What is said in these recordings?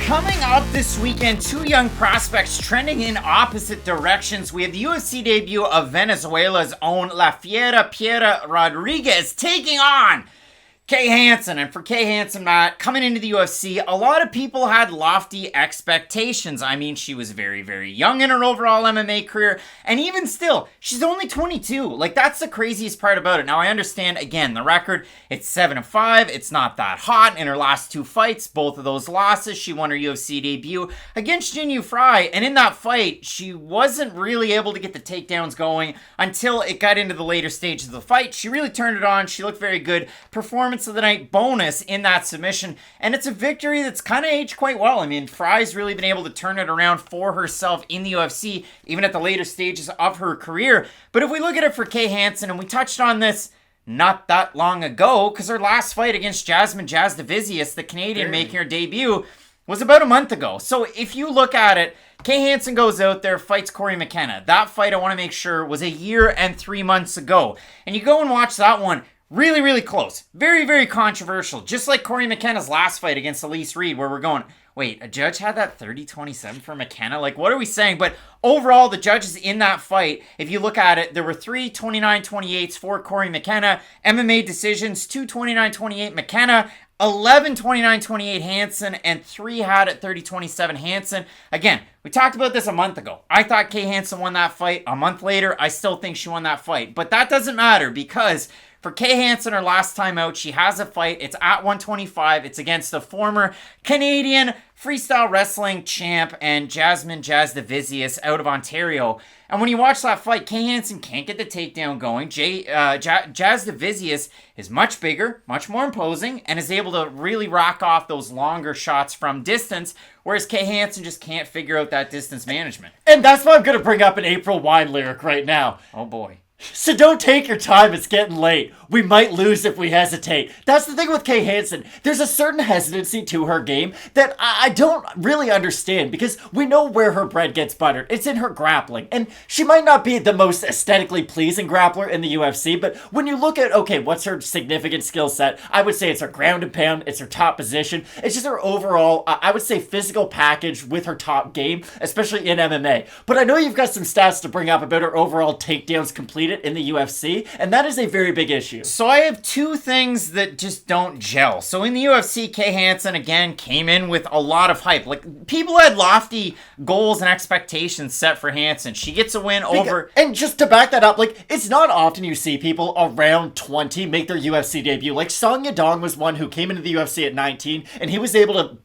Coming up this weekend, two young prospects trending in opposite directions. We have the UFC debut of Venezuela's own La Fiera Piera Rodriguez taking on Kay Hansen. And for Kay Hansen, Matt, coming into the UFC, a lot of people had lofty expectations. I mean, she was very, very young in her overall MMA career. And even still, she's only 22. Like, that's the craziest part about it. Now, I understand, again, the record, it's 7-5. It's not that hot. In her last two fights, both of those losses, she won her UFC debut against Jinyu Fry. And in that fight, she wasn't really able to get the takedowns going until it got into the later stages of the fight. She really turned it on. She looked very good. Performance of the night bonus in that submission, and it's a victory that's kind of aged quite well. I mean, Fry's really been able to turn it around for herself in the UFC, even at the later stages of her career. But if we look at it for Kay Hansen, and we touched on this not that long ago, because her last fight against Jasmine Jasudavicius, the Canadian making her debut, was about a month ago. So if you look at it, Kay Hansen goes out there, fights Corey McKenna. That fight, I want to make sure, was a year and 3 months ago. And you go and watch that one. Really, really close. Very, very controversial. Just like Corey McKenna's last fight against Elise Reed, where we're going, wait, a judge had that 30-27 for McKenna? Like, what are we saying? But overall, the judges in that fight, if you look at it, there were 3 29-28s for Corey McKenna. MMA decisions, 2 29-28 McKenna, 11 29-28 Hansen, and 3 had it 30-27 Hansen. Again, we talked about this a month ago. I thought Kay Hansen won that fight. A month later, I still think she won that fight. But that doesn't matter because for Kay Hansen, her last time out, she has a fight. It's at 125. It's against the former Canadian freestyle wrestling champ and Jasmine Jasudavicius out of Ontario. And when you watch that fight, Kay Hansen can't get the takedown going. Jasudavicius is much bigger, much more imposing, and is able to really rock off those longer shots from distance, whereas Kay Hansen just can't figure out that distance management. And that's why I'm going to bring up an April Wine lyric right now. Oh boy. So don't take your time, it's getting late. We might lose if we hesitate. That's the thing with Kay Hansen. There's a certain hesitancy to her game that I don't really understand because we know where her bread gets buttered. It's in her grappling. And she might not be the most aesthetically pleasing grappler in the UFC, but when you look at, okay, what's her significant skill set? I would say it's her ground and pound, it's her top position. It's just her overall, I would say, physical package with her top game, especially in MMA. But I know you've got some stats to bring up about her overall takedowns completed in the UFC, and that is a very big issue. So I have two things that just don't gel. So in the UFC, Kay Hansen, again, came in with a lot of hype. Like, people had lofty goals and expectations set for Hansen. She gets a win over... And just to back that up, like, it's not often you see people around 20 make their UFC debut. Like, Song Yadong was one who came into the UFC at 19, and he was able to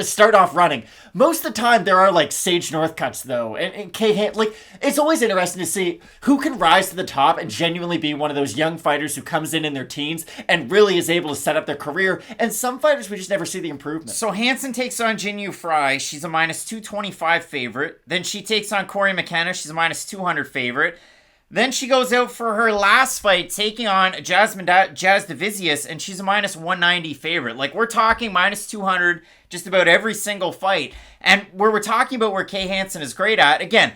start off running. Most of the time, there are, like, Sage Northcuts, though. And Kay Hansen, like, it's always interesting to see who can rise to the top and genuinely be one of those young fighters who comes in their teens and really is able to set up their career. And some fighters, we just never see the improvement. So Hansen takes on Jinyu Fry. She's a minus 225 favorite. Then she takes on Corey McKenna. She's a minus 200 favorite. Then she goes out for her last fight, taking on Jasmine Jasudavicius, and she's a minus 190 favorite. Like, we're talking minus 200 just about every single fight. And where we're talking about where Kay Hansen is great at, again,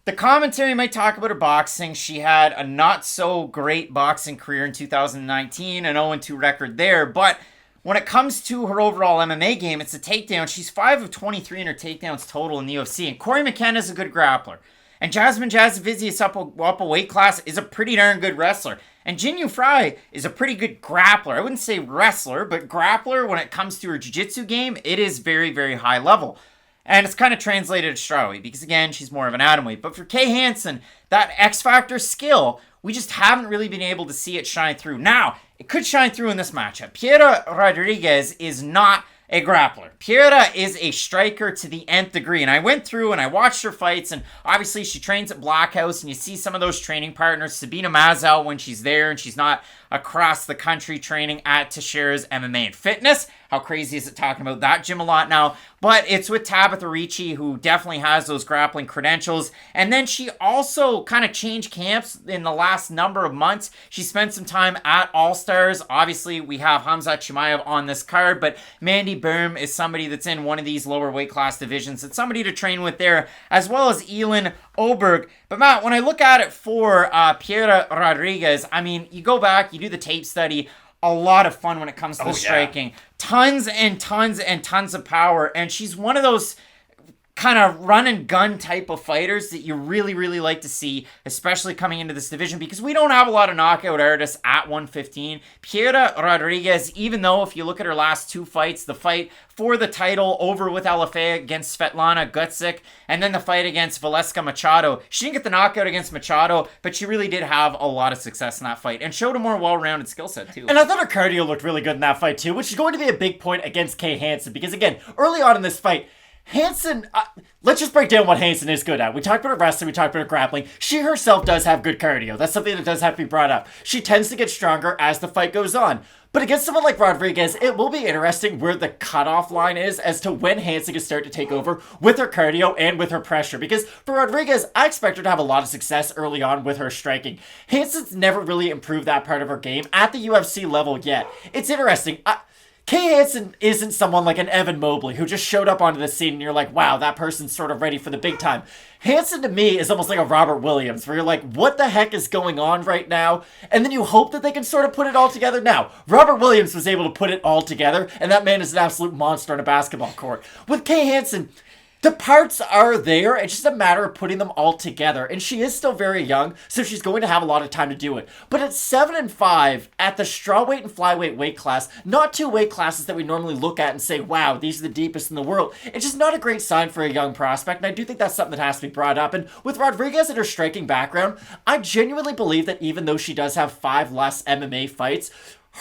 the commentary might talk about her boxing. She had a not-so-great boxing career in 2019, an 0-2 record there, but when it comes to her overall MMA game, it's a takedown. She's 5 of 23 in her takedowns total in the UFC, and Corey McKenna is a good grappler. And Jasmine Jasudavicius up a weight class is a pretty darn good wrestler. And Jinyu Fry is a pretty good grappler. I wouldn't say wrestler, but grappler when it comes to her jiu-jitsu game, it is very, very high level. And it's kind of translated to strawweight because, again, she's more of an atomweight. But for Kay Hansen, that X-Factor skill, we just haven't really been able to see it shine through. Now, it could shine through in this matchup. Piera Rodriguez is not a grappler. Piera is a striker to the nth degree, and I went through and I watched her fights, and obviously she trains at Black House, and you see some of those training partners, Sabina Mazow when she's there and she's not across the country training at Teixeira's MMA and Fitness. How crazy is it talking about that gym a lot now? But it's with Tabitha Ricci, who definitely has those grappling credentials. And then she also kind of changed camps in the last number of months. She spent some time at All-Stars. Obviously, we have Hamzat Chimaev on this card, but Mandy Boom is somebody that's in one of these lower weight class divisions. It's somebody to train with there, as well as Elin Oberg. But Matt, when I look at it for Piera Rodriguez, I mean, you go back, you do the tape study. a lot of fun when it comes to the yeah. striking. Tons and tons and tons of power. And she's one of those kind of run and gun type of fighters that you really, really like to see, especially coming into this division, because we don't have a lot of knockout artists at 115. Piera Rodriguez, even though if you look at her last 2 fights, the fight for the title over with Aleksei against Svetlana Gutsic, and then the fight against Valeska Machado, she didn't get the knockout against Machado, but she really did have a lot of success in that fight, and showed a more well-rounded skill set too. And I thought her cardio looked really good in that fight too, which is going to be a big point against Kay Hansen, because again, early on in this fight, Hansen, let's just break down what Hansen is good at. We talked about her wrestling, we talked about her grappling. She herself does have good cardio. That's something that does have to be brought up. She tends to get stronger as the fight goes on. But against someone like Rodriguez, it will be interesting where the cutoff line is as to when Hansen can start to take over with her cardio and with her pressure. Because for Rodriguez, I expect her to have a lot of success early on with her striking. Hansen's never really improved that part of her game at the UFC level yet. It's interesting. Kay Hansen isn't someone like an Evan Mobley who just showed up onto the scene and you're like, wow, that person's sort of ready for the big time. Hansen to me is almost like a Robert Williams where you're like, what the heck is going on right now? And then you hope that they can sort of put it all together. Now, Robert Williams was able to put it all together, and that man is an absolute monster on a basketball court. With Kay Hansen, the parts are there, it's just a matter of putting them all together. And she is still very young, so she's going to have a lot of time to do it. But at 7-5, at the strawweight and flyweight weight class, not 2 weight classes that we normally look at and say, wow, these are the deepest in the world, it's just not a great sign for a young prospect, and I do think that's something that has to be brought up. And with Rodriguez and her striking background, I genuinely believe that even though she does have 5 less MMA fights,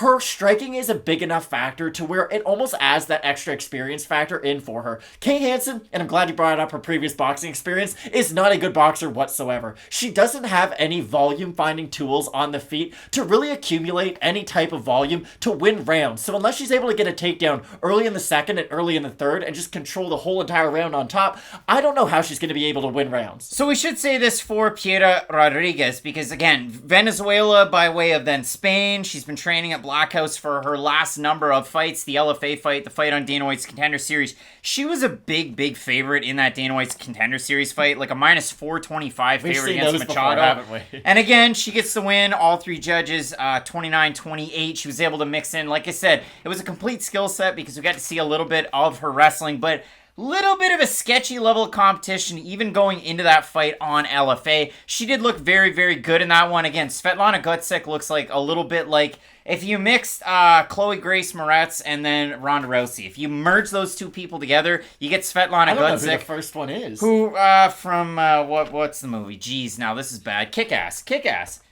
her striking is a big enough factor to where it almost adds that extra experience factor in for her. Kay Hansen, and I'm glad you brought up her previous boxing experience, is not a good boxer whatsoever. She doesn't have any volume-finding tools on the feet to really accumulate any type of volume to win rounds. So unless she's able to get a takedown early in the second and early in the third and just control the whole entire round on top, I don't know how she's going to be able to win rounds. So we should say this for Piera Rodriguez, because again, Venezuela by way of then Spain, she's been training at Black House for her last number of fights, the LFA fight, the fight on Dana White's Contender Series. She was a big favorite in that Dana White's Contender Series fight, like a minus 425 favorite against Machado. Haven't we? And again, she gets the win, all 3 judges, 29-28. She was able to mix in, like I said, it was a complete skill set because we got to see a little bit of her wrestling, but little bit of a sketchy level of competition, even going into that fight on LFA. She did look very good in that one. Again, Svetlana Gutsic looks like a little bit like if you mixed Chloe Grace Moretz and then Ronda Rousey. If you merge those 2 people together, you get Svetlana Gutsic. I don't know who the first one is. Who, from, what's the movie? Jeez, now this is bad. Kick-Ass.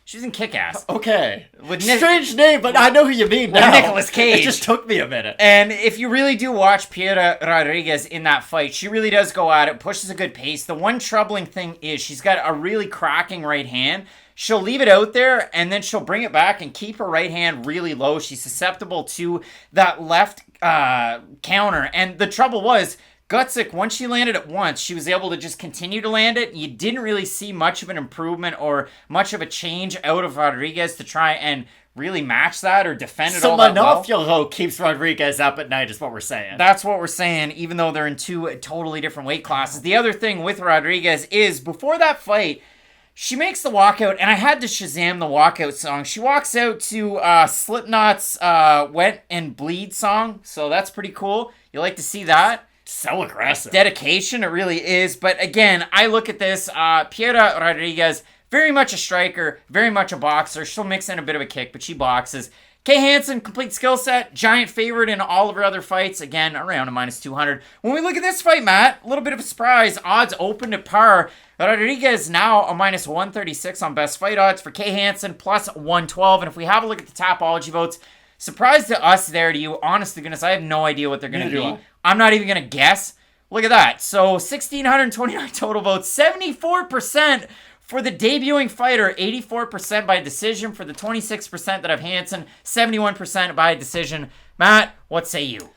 She's in Kick-Ass. Okay. Strange name, but I know who you mean now. Nicolas Cage. It just took me a minute. And if you really do watch Piera Rodriguez in that fight, she really does go at it, pushes a good pace. The one troubling thing is she's got a really cracking right hand. She'll leave it out there, and then she'll bring it back and keep her right hand really low. She's susceptible to that left counter. And the trouble was, Gutsic, once she landed it once, she was able to just continue to land it. You didn't really see much of an improvement or much of a change out of Rodriguez to try and really match that or defend it all that well. So Manofio keeps Rodriguez up at night is what we're saying. That's what we're saying, even though they're in 2 totally different weight classes. The other thing with Rodriguez is, before that fight, she makes the walkout, and I had to Shazam the walkout song. She walks out to Slipknot's Wet and Bleed song, so that's pretty cool. You like to see that. So aggressive. Dedication, it really is. But again, I look at this, Piera Rodriguez, very much a striker, very much a boxer. She'll mix in a bit of a kick, but she boxes. Kay Hansen, complete skill set, giant favorite in all of her other fights. Again, around a minus 200. When we look at this fight, Matt, a little bit of a surprise. Odds open to par. Rodriguez now a minus 136 on best fight odds. For Kay Hansen, plus 112. And if we have a look at the Tapology votes, surprise to us there, to you. Honest to goodness, I have no idea what they're going to be. I'm not even going to guess. Look at that. So 1,629 total votes. 74% for the debuting fighter. 84% by decision for the 26% that have Hansen. 71% by decision. Matt, what say you?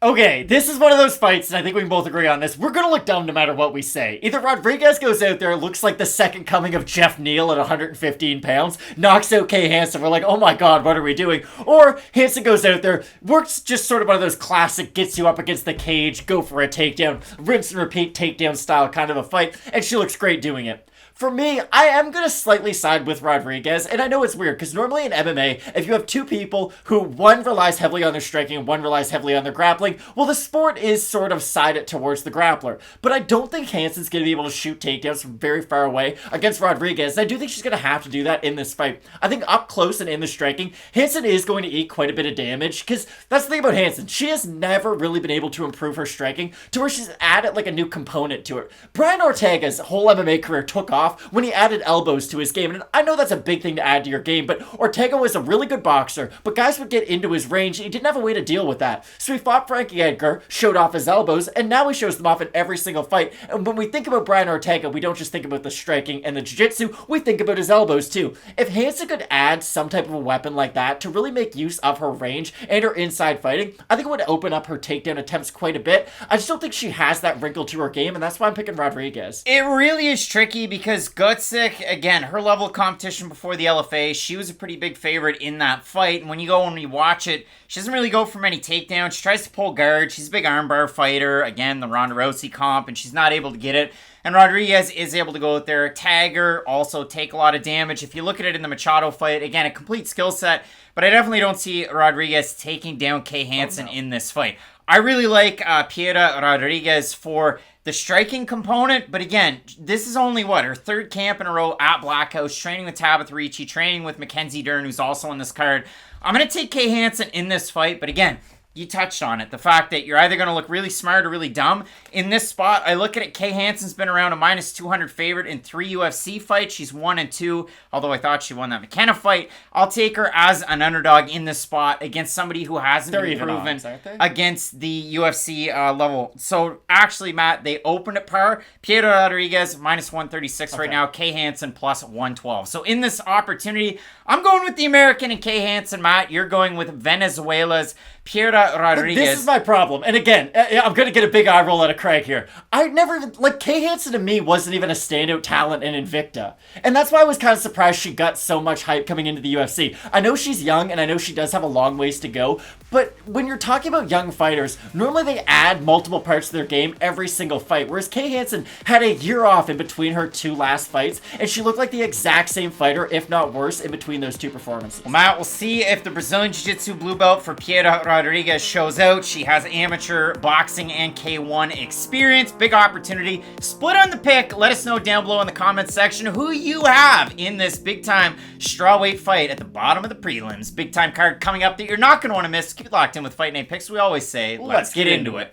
Okay, this is one of those fights, and I think we can both agree on this. We're going to look dumb no matter what we say. Either Rodriguez goes out there, looks like the second coming of Jeff Neal at 115 pounds, knocks out Kay Hansen, we're like, oh my god, what are we doing? Or Hansen goes out there, works just sort of one of those classic, gets you up against the cage, go for a takedown, rinse and repeat takedown style kind of a fight, and she looks great doing it. For me, I am going to slightly side with Rodriguez, and I know it's weird, because normally in MMA, if you have two people who one relies heavily on their striking and one relies heavily on their grappling, well, the sport is sort of sided towards the grappler. But I don't think Hansen's going to be able to shoot takedowns from very far away against Rodriguez. I do think she's going to have to do that in this fight. I think up close and in the striking, Hansen is going to eat quite a bit of damage, because that's the thing about Hansen. She has never really been able to improve her striking to where she's added like a new component to it. Brian Ortega's whole MMA career took off when he added elbows to his game. And I know that's a big thing to add to your game, but Ortega was a really good boxer, but guys would get into his range and he didn't have a way to deal with that. So he fought Frankie Edgar, showed off his elbows, and now he shows them off in every single fight. And when we think about Brian Ortega, we don't just think about the striking and the jiu-jitsu, we think about his elbows too. If Hansen could add some type of a weapon like that to really make use of her range and her inside fighting, I think it would open up her takedown attempts quite a bit. I just don't think she has that wrinkle to her game, and that's why I'm picking Rodriguez. It really is tricky because Gutsick, again, her level of competition before the LFA, she was a pretty big favorite in that fight. And when you go and you watch it, she doesn't really go for many takedowns. She tries to pull guard. She's a big armbar fighter. Again, the Ronda Rousey comp, and she's not able to get it. And Rodriguez is able to go out there, tag her, also take a lot of damage. If you look at it in the Machado fight, again, a complete skill set. But I definitely don't see Rodriguez taking down Kay Hansen in this fight. I really like Piera Rodriguez for the striking component, but again, this is only, her third camp in a row at Black House, training with Tabitha Ricci, training with Mackenzie Dern, who's also on this card. I'm going to take Kay Hansen in this fight, but again, you touched on it. The fact that you're either going to look really smart or really dumb. In this spot, I look at it, Kay Hansen's been around a minus 200 favorite in 3 UFC fights. She's 1-2, although I thought she won that McKenna fight. I'll take her as an underdog in this spot against somebody who hasn't been proven against the UFC level. So actually, Matt, they opened at par. Piera Rodriguez, minus 136 right now. Kay Hansen, plus 112. So in this opportunity, I'm going with the American and Kay Hansen, Matt. You're going with Venezuela's Piera Rodriguez. This is my problem. And again, I'm going to get a big eye roll out of Craig here. I never even, Kay Hansen to me wasn't even a standout talent in Invicta. And that's why I was kind of surprised she got so much hype coming into the UFC. I know she's young and I know she does have a long ways to go, but when you're talking about young fighters, normally they add multiple parts to their game every single fight, whereas Kay Hansen had a year off in between her 2 last fights, and she looked like the exact same fighter, if not worse, in between those 2 performances. Well, Matt, we'll see if the Brazilian Jiu-Jitsu blue belt for Piera Rodriguez shows out. She has amateur boxing and K1 experience. Big opportunity. Split on the pick. Let us know down below in the comments section who you have in this big-time strawweight fight at the bottom of the prelims. Big-time card coming up that you're not going to want to miss. Keep it locked in with Fight Night Picks. We always say, let's get into it.